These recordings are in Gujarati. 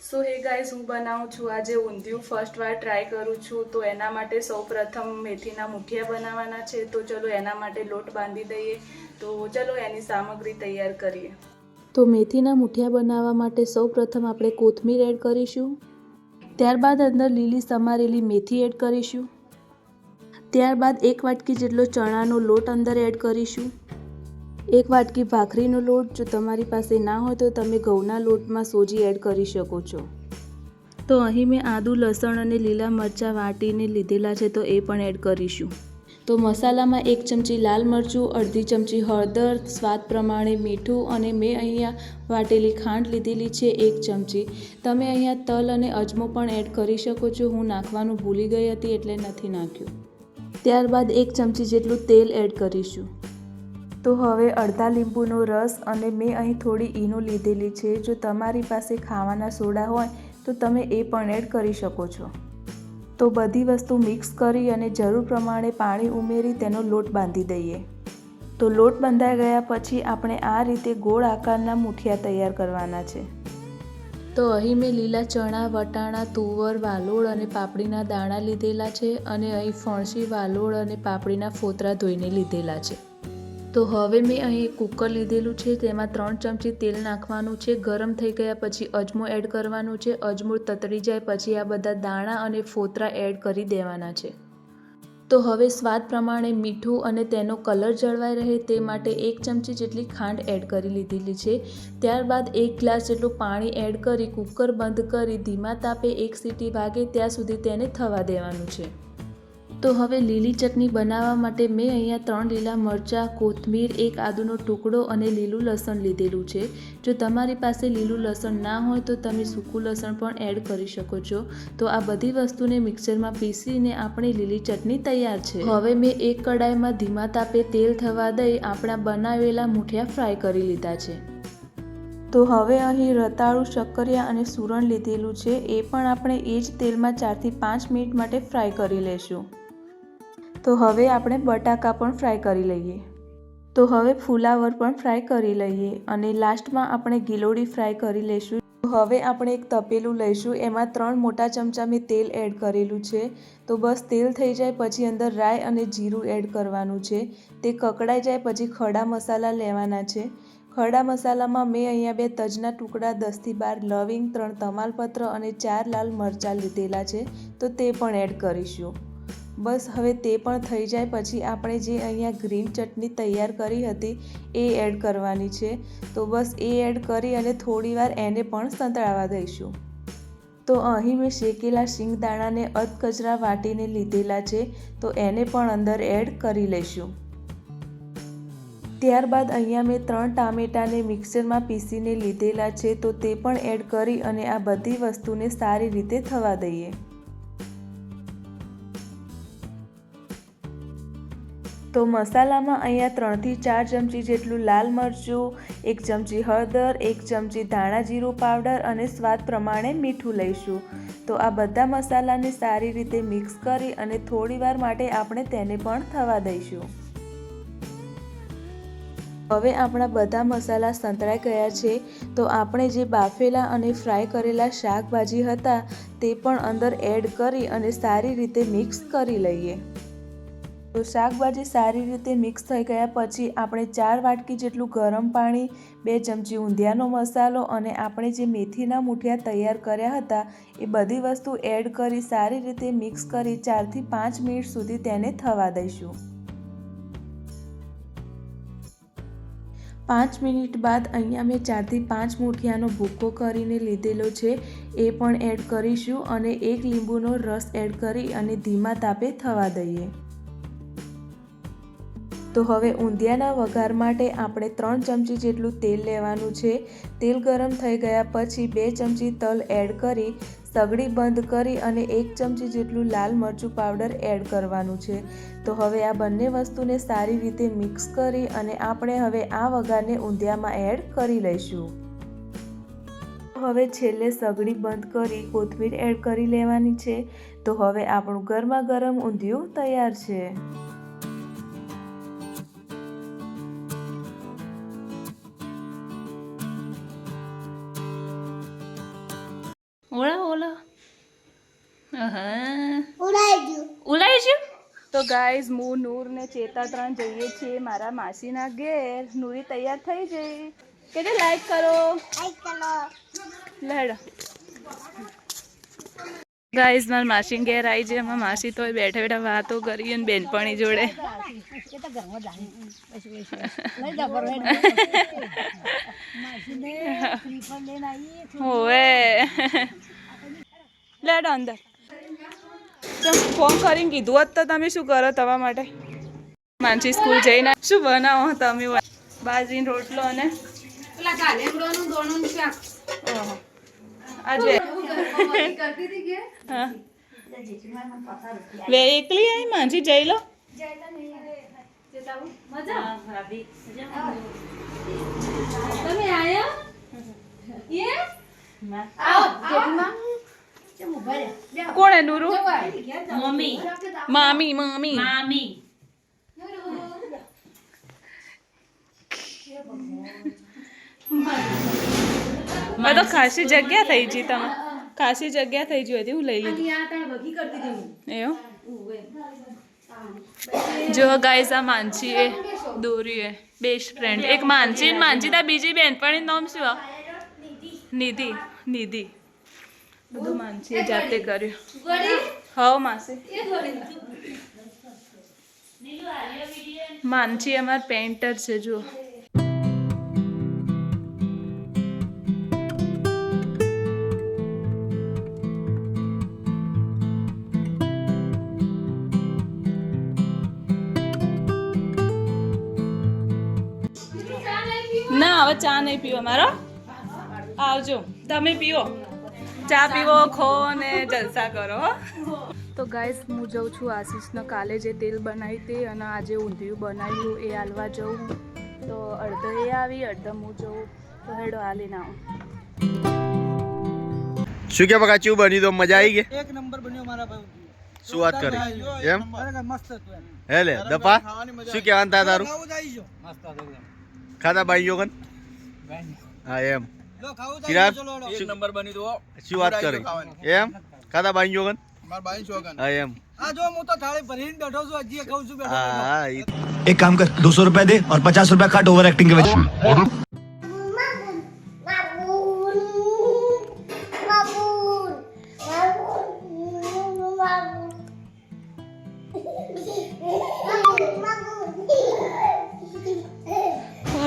સો હે ગાઈઝ, હું બનાવું છું આજે ઊંધિયું ફર્સ્ટ વાર ટ્રાય કરું છું. તો એના માટે સૌપ્રથમ મેથીના મુઠિયા બનાવવાના છે. તો ચલો એના માટે લોટ બાંધી દઈએ. તો ચલો એની સામગ્રી તૈયાર કરીએ. તો મેથીના મુઠિયા બનાવવા માટે સૌપ્રથમ આપણે કોથમીર એડ કરીશું. ત્યારબાદ અંદર લીલી સમારેલી મેથી એડ કરીશું. ત્યારબાદ 1 વાટકી જેટલો ચણાનો લોટ અંદર એડ કરીશું. 1 વાટકી ભાખરીનો લોટ. જો તમારી પાસે ના હોય તો તમે ઘઉંના લોટમાં સોજી એડ કરી શકો છો. તો અહીં મેં આદુ, લસણ અને લીલા મરચાં વાટીને લીધેલા છે, તો એ પણ એડ કરીશું. તો મસાલામાં 1 ચમચી લાલ મરચું, અડધી ચમચી હળદર, સ્વાદ પ્રમાણે મીઠું અને મેં અહીંયા વાટેલી ખાંડ લીધેલી છે 1 ચમચી. તમે અહીંયા તલ અને અજમો પણ એડ કરી શકો છો. હું નાખવાનું ભૂલી ગઈ હતી એટલે નથી નાખ્યું. ત્યારબાદ 1 ચમચી જેટલું તેલ એડ કરીશું. તો હવે અડધા લીંબુનો રસ અને મેં અહીં થોડી ઈનો લીધેલી છે. જો તમારી પાસે ખાવાના સોડા હોય તો તમે એ પણ એડ કરી શકો છો. તો બધી વસ્તુ મિક્સ કરી અને જરૂર પ્રમાણે પાણી ઉમેરી તેનો લોટ બાંધી દઈએ. તો લોટ બંધાઈ ગયા પછી આપણે આ રીતે ગોળ આકારના મુઠિયા તૈયાર કરવાના છે. તો અહીં મેં લીલા ચણા, વટાણા, તુવર, વાલોળ અને પાપડીના દાણા લીધેલા છે અને અહીં ફણસી, વાલોળ અને પાપડીના ફોતરા ધોઈને લીધેલા છે. તો હવે મેં અહીં કુકર લીધેલું છે, તેમાં 3 ચમચી તેલ નાખવાનું છે. ગરમ થઈ ગયા પછી અજમો એડ કરવાનું છે. અજમો તતડી જાય પછી આ બધા દાણા અને ફોતરા એડ કરી દેવાના છે. તો હવે સ્વાદ પ્રમાણે મીઠું અને તેનો કલર જળવાઈ રહે તે માટે 1 ચમચી જેટલી ખાંડ એડ કરી લીધેલી છે. ત્યારબાદ 1 ગ્લાસ જેટલું પાણી એડ કરી કુકર બંધ કરી ધીમા તાપે 1 સીટી વાગે ત્યાં સુધી તેને થવા દેવાનું છે. તો હવે લીલી ચટણી બનાવવા માટે મેં અહીંયા 3 લીલા મરચાં, કોથમીર, 1 આદુનો ટુકડો અને લીલું લસણ લીધેલું છે. જો તમારી પાસે લીલું લસણ ના હોય તો તમે સૂકું લસણ પણ એડ કરી શકો છો. તો આ બધી વસ્તુને મિક્સરમાં પીસીને આપણી લીલી ચટણી તૈયાર છે. હવે મેં એક કડાઈમાં ધીમા તાપે તેલ થવા દઈ આપણા બનાવેલા મુઠિયા ફ્રાય કરી લીધા છે. તો હવે અહીં રતાળું, શક્કરિયા અને સૂરણ લીધેલું છે. એ પણ આપણે એ જ તેલમાં 4 થી 5 મિનિટ માટે ફ્રાય કરી લઈશું. તો હવે આપણે બટાકા પણ ફ્રાય કરી લઈએ. તો હવે ફુલાવર પણ ફ્રાય કરી લઈએ અને લાસ્ટમાં આપણે ગિલોડી ફ્રાય કરી લઈશું. હવે આપણે એક તપેલું લઈશું. એમાં 3 મોટા ચમચા મેં તેલ એડ કરેલું છે. તો બસ તેલ થઈ જાય પછી અંદર રાઈ અને જીરું એડ કરવાનું છે. તે કકડાઈ જાય પછી ખડા મસાલા લેવાના છે. ખડા મસાલામાં મેં અહીંયા 2 તજના ટુકડા, 10 થી 12 લવિંગ, 3 તમાલપત્ર અને 4 લાલ મરચાં લીધેલા છે. તો તે પણ એડ કરીશું. બસ હવે તે પણ થઈ જાય પછી આપણે જે અહીંયા ગ્રીન ચટણી તૈયાર કરી હતી એ એડ કરવાની છે. તો બસ એ એડ કરી અને થોડીવાર એને પણ સંતળાવા દઈશું. તો અહીં મેં શેકેલા શિંગદાણાને અધકચરા વાટીને લીધેલા છે. તો એને પણ અંદર એડ કરી લઈશું. ત્યારબાદ અહીંયા મેં 3 ટામેટાને મિક્સરમાં પીસીને લીધેલા છે. તો તે પણ એડ કરી અને આ બધી વસ્તુને સારી રીતે થવા દઈએ. તો મસાલામાં અહીંયા 3 થી 4 ચમચી જેટલું લાલ મરચું, 1 ચમચી હળદર, 1 ચમચી ધાણા જીરું પાવડર અને સ્વાદ પ્રમાણે મીઠું લઈશું. તો આ બધા મસાલાને સારી રીતે મિક્સ કરી અને થોડીવાર માટે આપણે તેને પણ થવા દઈશું. હવે આપણા બધા મસાલા સંતળાઈ ગયા છે. તો આપણે જે બાફેલા અને ફ્રાય કરેલા શાકભાજી હતા તે પણ અંદર એડ કરી અને સારી રીતે મિક્સ કરી લઈએ. તો શાકભાજી સારી રીતે મિક્સ થઈ ગયા પછી આપણે 4 વાટકી જેટલું ગરમ પાણી, 2 ચમચી ઊંધિયાનો મસાલો અને આપણે જે મેથીના મુઠિયા તૈયાર કર્યા હતા એ બધી વસ્તુ એડ કરી સારી રીતે મિક્સ કરી 4 થી 5 મિનિટ સુધી તેને થવા દઈશું. 5 મિનિટ બાદ અહીંયા મેં 4 થી 5 મુઠિયાનો ભૂકો કરીને લીધેલો છે. એ પણ એડ કરીશું અને 1 લીંબુનો રસ એડ કરી અને ધીમા તાપે થવા દઈએ. તો હવે ઊંધિયાના વઘાર માટે આપણે 3 ચમચી જેટલું તેલ લેવાનું છે. તેલ ગરમ થઈ ગયા પછી 2 ચમચી તલ એડ કરી સગડી બંધ કરી અને 1 ચમચી જેટલું લાલ મરચું પાવડર એડ કરવાનું છે. તો હવે આ બંને વસ્તુને સારી રીતે મિક્સ કરી અને આપણે હવે આ વઘારને ઊંધિયામાં એડ કરી લઈશું. હવે છેલ્લે સગડી બંધ કરી કોથમીર એડ કરી લેવાની છે. તો હવે આપણું ગરમા ગરમ ઊંધિયું તૈયાર છે. ઓળા ઓલા ઉલાઈ ગયું. તો ગાઈઝ હું નૂર ને ચેતા 3 જઈએ છીએ મારા માસીના ઘેર. નૂરી તૈયાર થઈ જઈ કે લાઈક કરો લેડ. ગાઈઝ મારા માસી ઘેર આવી છે. એમાં માસી તો બેઠા બેઠા વાતો કરી અને બેનપણી જોડે. હોવે લેડ અંદર ફોન કરીને કીધું હોત તો તમે શું કરો તમારા માટે. માનસી સ્કૂલ જઈને શું બનાવો તમે? બાજરીનો રોટલો અને આજે હા વે એકલી આવી માનસી જઈ લો. કોણ હે નૂરુ? મામી મામી તો ખાસી જગ્યા થઈ ગઈ. તમે ખાસી જગ્યા થઈ ગઈ હતી. હું લઈ લીધું એવું. જો ગાઈઝ આ માનસી એ દોરી હે બેસ્ટ ફ્રેન્ડ. એક માનસી ને માનસી તા બીજી બેનપણી નામ શું? નિધિ. નિધિ બધું માનસીએ જાતે કર્યું. હવ માસી માનસી અમાર પેન્ટર છે. જો ના હવે ચા નહીં પીવો મારો. આવજો તમે પીવો. ચા પીવો ખો ને જલસા કરો. તો ગાઈસ હું જાઉં છું આશીષને કાલે જે તેલ બનાવી તે અને આજે ઊંધિયું બનાવ્યું એ હાલવા જવું. તો અડધો એ આવી અડધો હું જઉં. તો હેડો હાલીને આવું. શું કે બકા ચેવું બન્યું? તો મજા આવી ગઈ? એક નંબર બન્યો મારા ભાઈ. શું વાત કરી એમ? મસ્ત હતું એમ. હે લે દપા શું કહેવાનું તા તારું? ખાવું જાય છો મસ્ત હતું ખાધા બાઈઓ કન? હા એમ. લો ખાવું ચિરાગ જાય ચલો શું નંબર બની તો શું વાત કરી એમ? ખાધા બાઈઓ કન? માર બાઈ શોગન. હા એમ. આ જો હું તો થાળી ભરીને બેઠો છું હજી ખાઉં છું બેઠો હા एक काम कर 200 रुपए दे और 50 रुपए काट ओवर एक्टिंग के वजह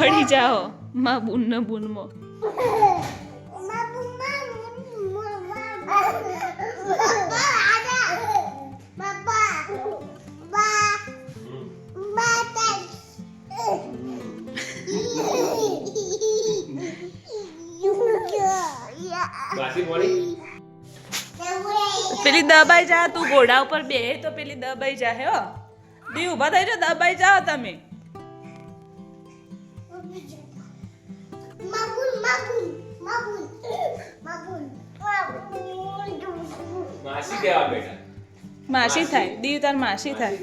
પડી જાઓ માં બુન ને બુનમાં. પેલી દબાઈ જા. તું ઘોડા ઉપર બે તો પેલી દબાઈ જા. હે દી ઉભા થઈ જાઓ. દબાઈ જાઓ તમે. માસી થાય. દી તાર માસી થાય.